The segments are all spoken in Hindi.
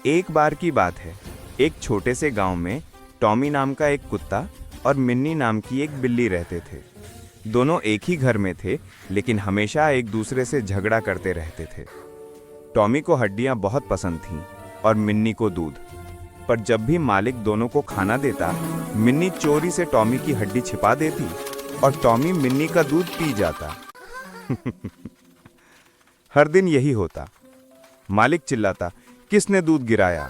एक बार की बात है। एक छोटे से गांव में टॉमी नाम का एक कुत्ता और मिन्नी नाम की एक बिल्ली रहते थे। दोनों एक ही घर में थे, लेकिन हमेशा एक दूसरे से झगड़ा करते रहते थे। टॉमी को हड्डियां बहुत पसंद थीं और मिन्नी को दूध। पर जब भी मालिक दोनों को खाना देता, मिन्नी चोरी से टॉमी की हड्डी छिपा देती और टॉमी मिन्नी का दूध पी जाता। हर दिन यही होता। मालिक चिल्लाता, किसने दूध गिराया?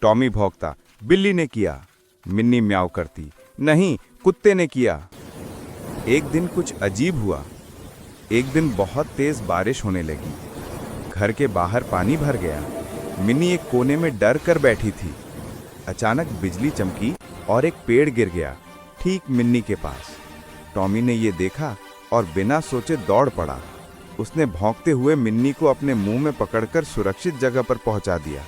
टॉमी भौंकता, बिल्ली ने किया। मिन्नी म्याऊ करती, नहीं, कुत्ते ने किया। एक दिन कुछ अजीब हुआ। एक दिन बहुत तेज बारिश होने लगी। घर के बाहर पानी भर गया। मिन्नी एक कोने में डर कर बैठी थी। अचानक बिजली चमकी और एक पेड़ गिर गया, ठीक मिन्नी के पास। टॉमी ने यह देखा और बिना सोचे दौड़ पड़ा। उसने भौंकते हुए मिन्नी को अपने मुंह में पकड़कर सुरक्षित जगह पर पहुंचा दिया।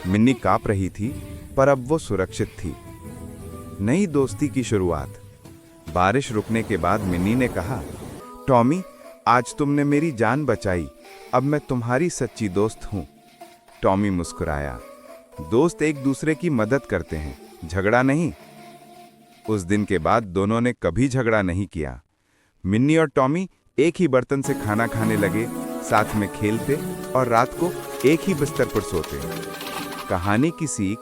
मिन्नी कांप रही थी, पर अब वो सुरक्षित थी। नई दोस्ती की शुरुआत। बारिश रुकने के बाद मिन्नी ने कहा, टॉमी, आज तुमने मेरी जान बचाई। अब मैं तुम्हारी सच्ची दोस्त हूं। टॉमी मुस्कुराया। दोस्त एक दूसरे की मदद करते हैं, झगड़ा नहीं। उस दिन के बाद दोनों ने कभी झगड़ा नहीं किया। मिन्नी और टॉमी एक ही बर्तन से खाना खाने लगे, साथ में खेलते और रात को एक ही बिस्तर पर सोते। कहानी की सीख,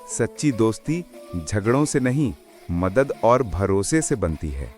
सच्ची दोस्ती झगड़ों से नहीं, मदद और भरोसे से बनती है।